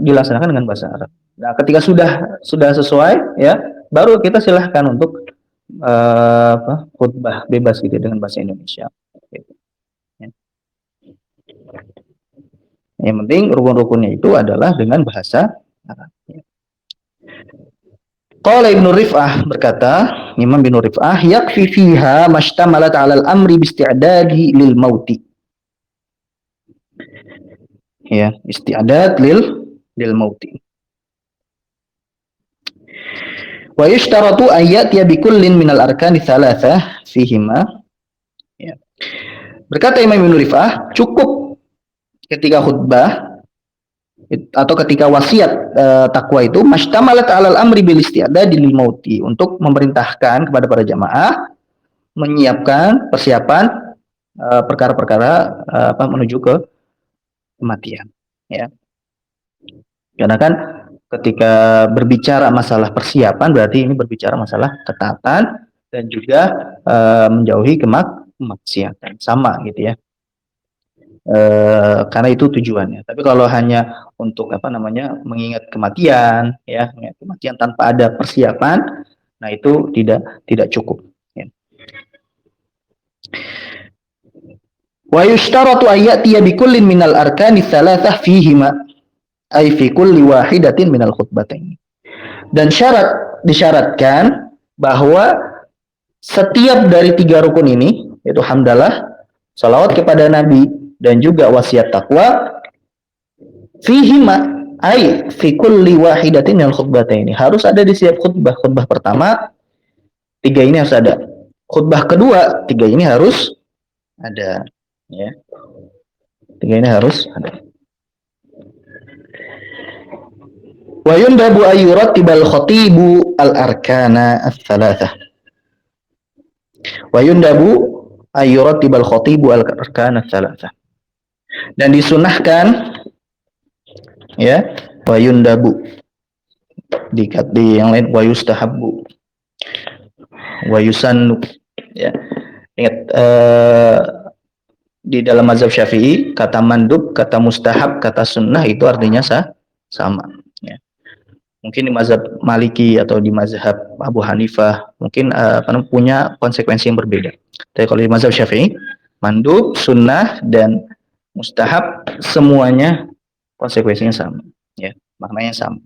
dilaksanakan dengan bahasa Arab. Nah, ketika sudah sesuai, ya, baru kita silahkan untuk khutbah bebas gitu dengan bahasa Indonesia. Gitu. Ya. Yang penting rukun-rukunnya itu adalah dengan bahasa Arab. Ya. Qala Ibnu Rif'ah, berkata Imam Ibnu Rif'ah, yakfi fiha mashtamalat 'alal amri bisti'dadi lil mauti. Ya, isti'dad lil mauti. Wa yushtaratu ayyatiya bikullin minal arkani thalathah fihima. Ya. Berkata Imam Ibnu Rif'ah, cukup ketika khutbah atau ketika wasiat takwa itu mashtamalat alal amri bil isti'dadi lil mauti, untuk memerintahkan kepada para jamaah menyiapkan persiapan perkara-perkara menuju ke kematian, ya. Karena kan ketika berbicara masalah persiapan berarti ini berbicara masalah ketaatan dan juga menjauhi kemaksiatan, sama gitu ya. Karena itu tujuannya. Tapi kalau hanya untuk mengingat kematian, ya, kematian tanpa ada persiapan, nah itu tidak cukup. Ya. Wa yushtaratu ayyatiya bikullin minal arkani thalathah fihima, ay fi kulli wahidatin minal khutbatain. Dan disyaratkan bahwa setiap dari 3 rukun ini, yaitu hamdalah, salawat kepada Nabi, dan juga wasiat takwa, fihima ay fi kulli wahidatin minal khutbatain, harus ada di setiap khutbah. Khutbah pertama 3 ini harus ada. Khutbah kedua 3 ini harus ada, ya. 3 ini harus ada. Wa yundabu ayyurattibal khatibu al-arkana ats-tsalatsah. Wa yundabu ayyurattibal khatibu al-arkana ats-tsalatsah. Dan disunahkan, ya, wa yundabu, di yang lain wa yustahabbu, wa yusannu, ya. Ingat di dalam mazhab Syafi'i kata mandub, kata mustahab, kata sunnah itu artinya sama, ya. Mungkin di mazhab Maliki atau di mazhab Abu Hanifah mungkin punya konsekuensi yang berbeda. Tapi kalau di mazhab Syafi'i, mandub, sunnah, dan mustahab semuanya konsekuensinya sama, ya, maknanya sama.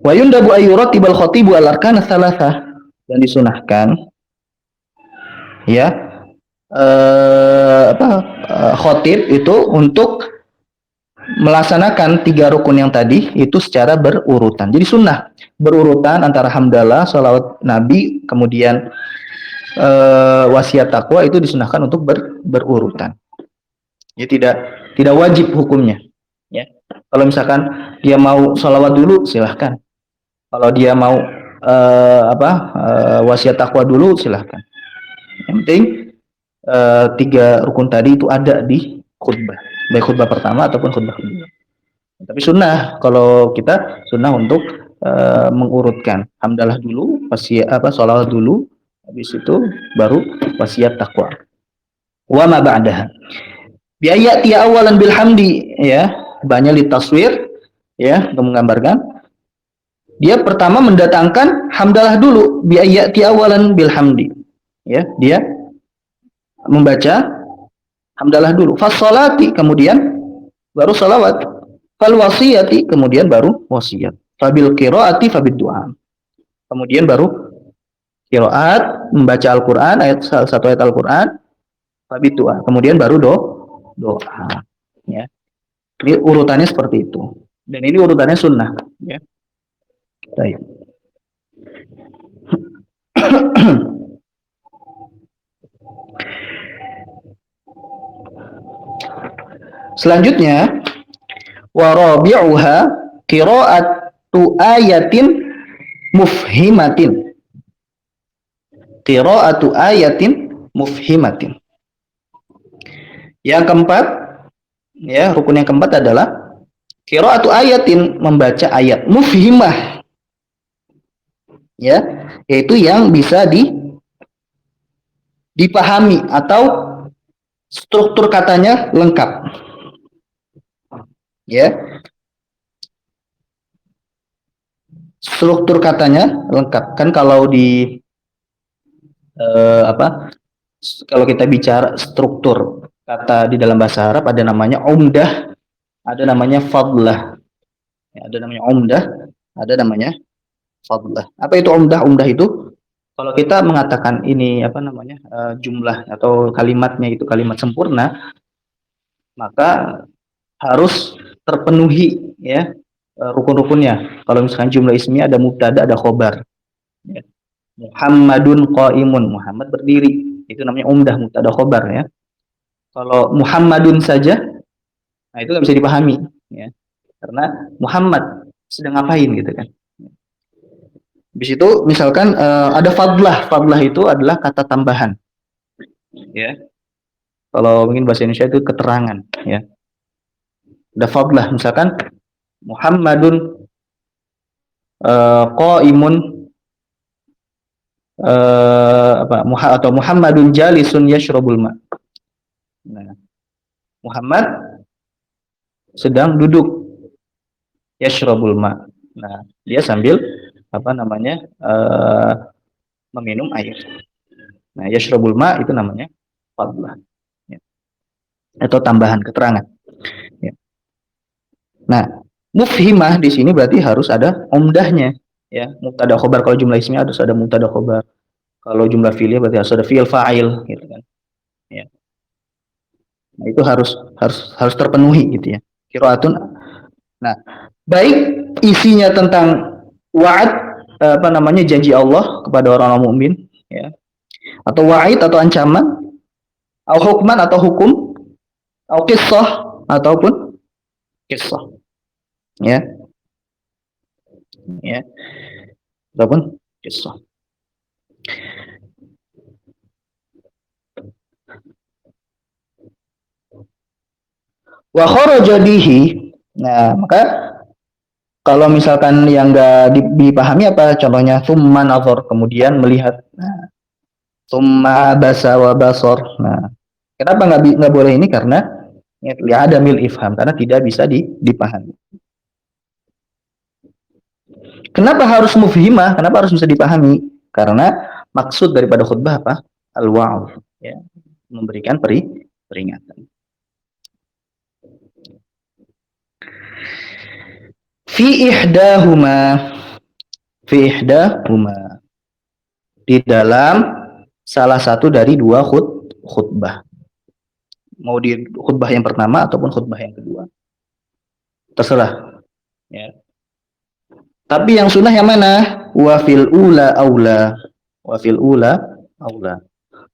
Wa yundabu ayyuratibal khatibu al-arkan ats-tsalatsah, dan disunahkan, ya, khatib itu untuk melaksanakan 3 rukun yang tadi itu secara berurutan. Jadi sunnah berurutan antara hamdalah, salawat Nabi, kemudian wasiat takwa, itu disunahkan untuk berurutan. Ya, tidak wajib hukumnya, ya. Kalau misalkan dia mau salawat dulu silahkan. Kalau dia mau wasiat takwa dulu silahkan. Yang penting 3 rukun tadi itu ada di khutbah, baik khutbah pertama ataupun khutbah kedua. Tapi sunnah, kalau kita sunnah untuk mengurutkan hamdalah dulu, sholawat dulu, habis itu baru wasiat takwa. Wa ma ba'daha bi ayati awalan bil hamdi, ya, banyak litaswir, ya, untuk menggambarkan. Dia pertama mendatangkan hamdalah dulu, bi ayati awalan bil hamdi, ya, dia membaca hamdalah dulu, fassolati kemudian baru salawat, fal wasiyati kemudian baru wasiat, fabil qiraati fabid du'a kemudian baru qiraat, membaca Al-Qur'an, satu ayat Al-Qur'an, fabid du'a kemudian baru doa, ya. Jadi urutannya seperti itu, dan ini urutannya sunnah, ya. Baik. Selanjutnya, wa rabi'uha qira'atu ayatin mufhimatin. Qira'atu ayatin mufhimatin. Yang keempat, ya, rukun yang keempat adalah qira'atu ayatin, membaca ayat mufhimah, ya, yaitu yang bisa dipahami atau struktur katanya lengkap, ya. Struktur katanya lengkap. Kan kalau di kalau kita bicara struktur kata di dalam bahasa Arab, ada namanya umdah, ada namanya fadlah. Ya, ada namanya umdah, ada namanya fadlah. Apa itu umdah? Umdah itu kalau kita mengatakan ini jumlah atau kalimatnya itu kalimat sempurna, maka harus terpenuhi, ya, rukun-rukunnya. Kalau misalkan jumlah ismiyah ada mubtada, ada khobar. Ya. Muhammadun qaimun, Muhammad berdiri. Itu namanya umdah, mubtada khobar ya. Kalau Muhammadun saja, nah itu nggak bisa dipahami ya. Karena Muhammad sedang ngapain gitu kan. Di situ misalkan ada fadlah. Fadlah itu adalah kata tambahan ya. Kalau mungkin bahasa Indonesia itu keterangan ya. Ada fadlah misalkan Muhammadun qaimun atau Muhammadun jalisun yashrabul ma. Nah, Muhammad sedang duduk yashrabul ma. Nah, dia sambil meminum air. Nah, yashrabul ma itu namanya fadlah. Ya. Atau tambahan keterangan. Ya. Nah, mufhimah di sini berarti harus ada umdahnya. Ya, mubtada khobar. Kalau jumlah ismnya harus ada mubtada khobar. Kalau jumlah fi'il berarti harus ada fi'il fa'il gitu kan. Ya. Nah, itu harus terpenuhi gitu ya. Qiraatun. Nah, baik isinya tentang wa'ad janji Allah kepada orang-orang mukmin ya. Atau wa'id atau ancaman, atau hukman atau hukum, atau kisah ataupun kisah. Ya. Ya. Ataupun kisah. Wa kharaja bihi. Nah, maka kalau misalkan yang enggak dipahami apa contohnya summa nazar, kemudian melihat. Nah, summa basa wa basar. Nah, kenapa enggak boleh ini? Karena ya ada mil ifham, karena tidak bisa dipahami. Kenapa harus mufhimah? Kenapa harus bisa dipahami? Karena maksud daripada khutbah apa? Al-wa'ud, ya, memberikan peringatan. Fi ihdahuma di dalam salah satu dari dua khutbah. Mau di khutbah yang pertama ataupun khutbah yang kedua. Terserah. Ya. Tapi yang sunnah yang mana? Wa fil ula aula. Wa fil ula aula.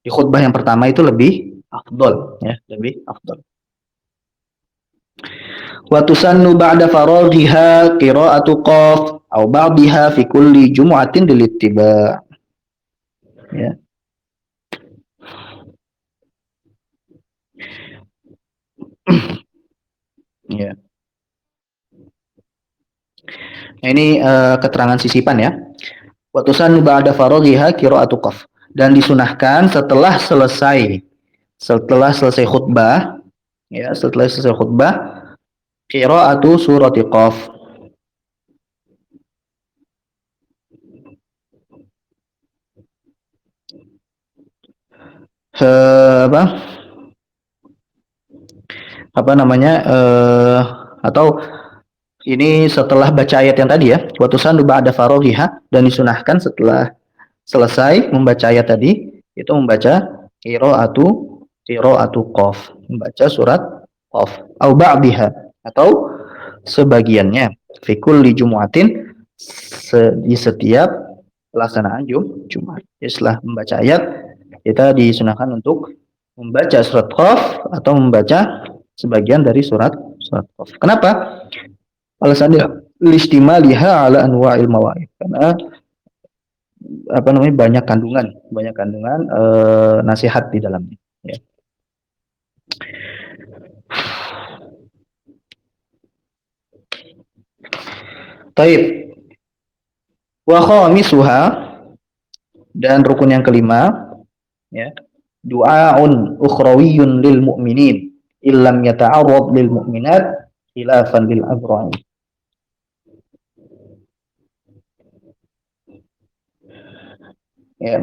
Di khutbah yang pertama itu lebih afdol, ya, lebih afdol. Wa tusannu ba'da faraghiha qira'atu qaf aw ba'daha fi kulli jumu'atin lil ittiba'. Ya. Ya. Nah, ini keterangan sisipan ya. Wa tusannu ba'da faraghiha qira'atu qaf, dan disunahkan setelah selesai khutbah, ya, setelah selesai khutbah qira'atu surati qaf. Atau ini setelah baca ayat yang tadi ya, wa tusannu ba'da faraghiha, dan disunahkan setelah selesai membaca ayat tadi itu membaca qira'atu qaf, membaca surat qaf au ba'daha atau sebagiannya fi kulli jumu'atin, di setiap pelaksanaan Jumat. Setelah membaca ayat kita disunahkan untuk membaca surat qaf atau membaca sebagian dari surat qaf. Kenapa? Alasannya listimaliha ala anwa'il mawa'id. Karena banyak kandungan nasihat di dalamnya, ya. Taib. Wa khamisuha, dan rukun yang kelima, ya, du'aun ukhrawiyyun lil mu'minin illam yata'arrad lil mu'minat khilafan lil abra'i. Ya.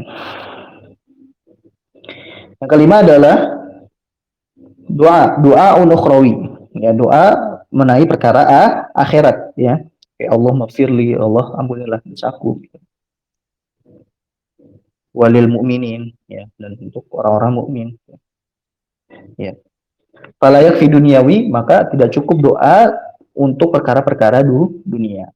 Yang kelima adalah doa ukhrawi, ya, doa mengenai perkara akhirat, ya. Ya Allah maghfirli, Allah ampunilah dosaku. Walil mu'minin, ya, dan untuk orang-orang mukmin. Ya. Fala yakfi dunyawi, maka tidak cukup doa untuk perkara-perkara dunia.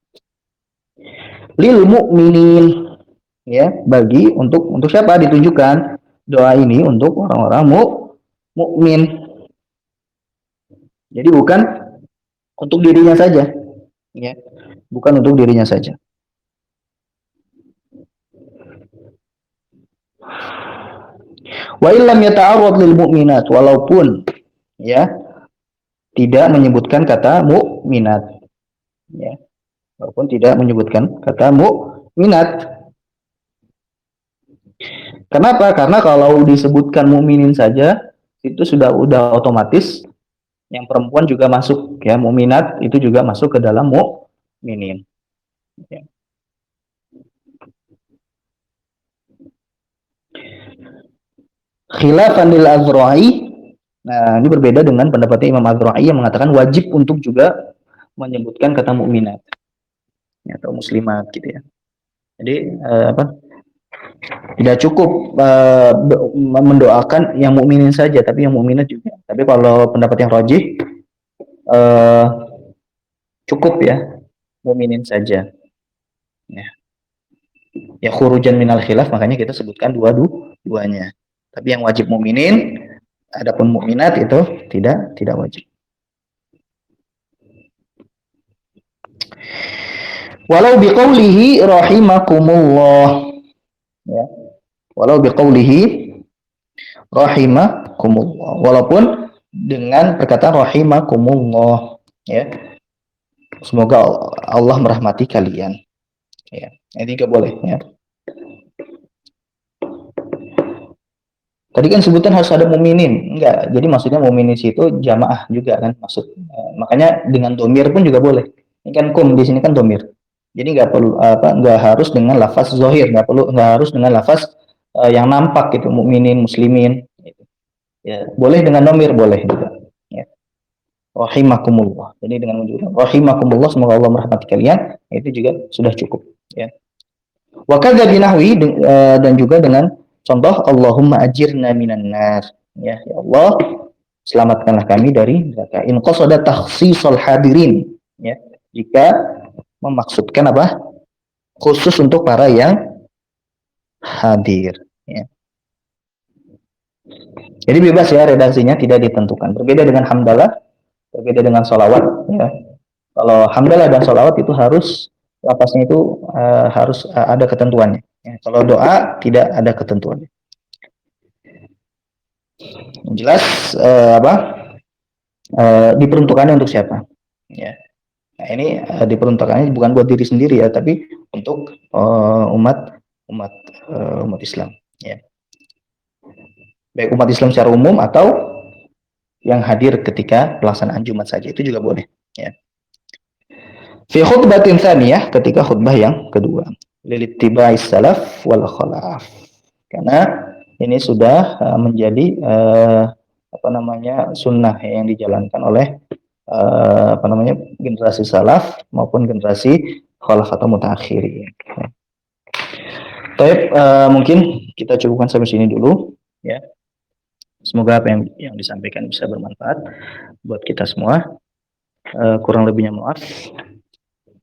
Lil mu'minin, ya, bagi untuk siapa ditujukan doa ini? Untuk orang-orang mukmin. Jadi bukan untuk dirinya saja, ya. Bukan untuk dirinya saja. Wa illam yata'arrad lil mu'minat, walaupun ya tidak menyebutkan kata mukminat, ya. Walaupun tidak menyebutkan kata mukminat. Kenapa? Karena kalau disebutkan mukminin saja itu udah otomatis yang perempuan juga masuk, ya, mukminat itu juga masuk ke dalam mukminin. Ya. Khilafan lil Azra'i. Nah, ini berbeda dengan pendapatnya Imam Azra'i yang mengatakan wajib untuk juga menyebutkan kata mukminat, ya, atau muslimat gitu ya. Jadi tidak cukup mendoakan yang mukminin saja, tapi yang mukminat juga. Tapi kalau pendapat yang rajih cukup ya mukminin saja. Ya. Ya khurujan minal khilaf, makanya kita sebutkan duanya. Tapi yang wajib mukminin, adapun mukminat itu tidak wajib. Walau biqaulihi rahimakumullah, ya. Walau biqaulihi rahimakumullah, walaupun dengan perkataan rahimakumullah, ya. Semoga Allah merahmati kalian, ya. Ini juga boleh, ya. Tadi kan sebutan harus ada muminin, enggak? Jadi maksudnya muminin itu jamaah juga kan maksud. Makanya dengan domir pun juga boleh. Ini kan kum di sini kan domir. Jadi nggak perlu nggak harus dengan lafaz zohir, nggak harus dengan lafaz yang nampak gitu, mukminin, muslimin. Gitu. Ya, boleh dengan domir boleh juga. Ya. Rahimakumullah. Jadi dengan menunjukkan rahimakumullah, semoga Allah merahmati kalian, itu juga sudah cukup. Ya. Wa kadza binahwi, dan juga dengan contoh Allahumma ajirna minan nar. Ya, ya Allah, selamatkanlah kami dari neraka. In qasada takhsisal hadirin, ya. Jika memaksudkan apa? Khusus untuk para yang hadir, ya. Jadi bebas ya, redaksinya tidak ditentukan. Berbeda dengan hamdalah, berbeda dengan sholawat, ya. Kalau hamdalah dan sholawat itu harus lapasnya itu harus ada ketentuannya. Ya. Kalau doa tidak ada ketentuannya. Jelas diperuntukannya untuk siapa? Ya. Nah, ini diperuntukannya bukan buat diri sendiri ya, tapi untuk umat Islam. Ya. Baik umat Islam secara umum atau yang hadir ketika pelaksanaan Jumat saja, itu juga boleh. Ya. Fi khutbatin tsaniyah, ketika khutbah yang kedua, lilittiba'i salaf wal khalaf. Karena ini sudah menjadi sunnah yang dijalankan oleh generasi salaf maupun generasi khalaf atau mutaakhirin. Baik, mungkin kita cukupkan sampai sini dulu, ya. Semoga apa yang disampaikan bisa bermanfaat buat kita semua. Kurang lebihnya maaf.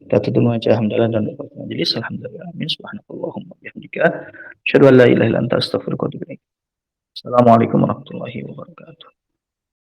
Kita tutup aja hamdalah dan berdoa majelis. Alhamdulillah, amin, subhanakallahumma bihamdika, asyhadu an la ilaha illa anta, astaghfiruka wa atubu ilaik. Assalamualaikum warahmatullahi wabarakatuh.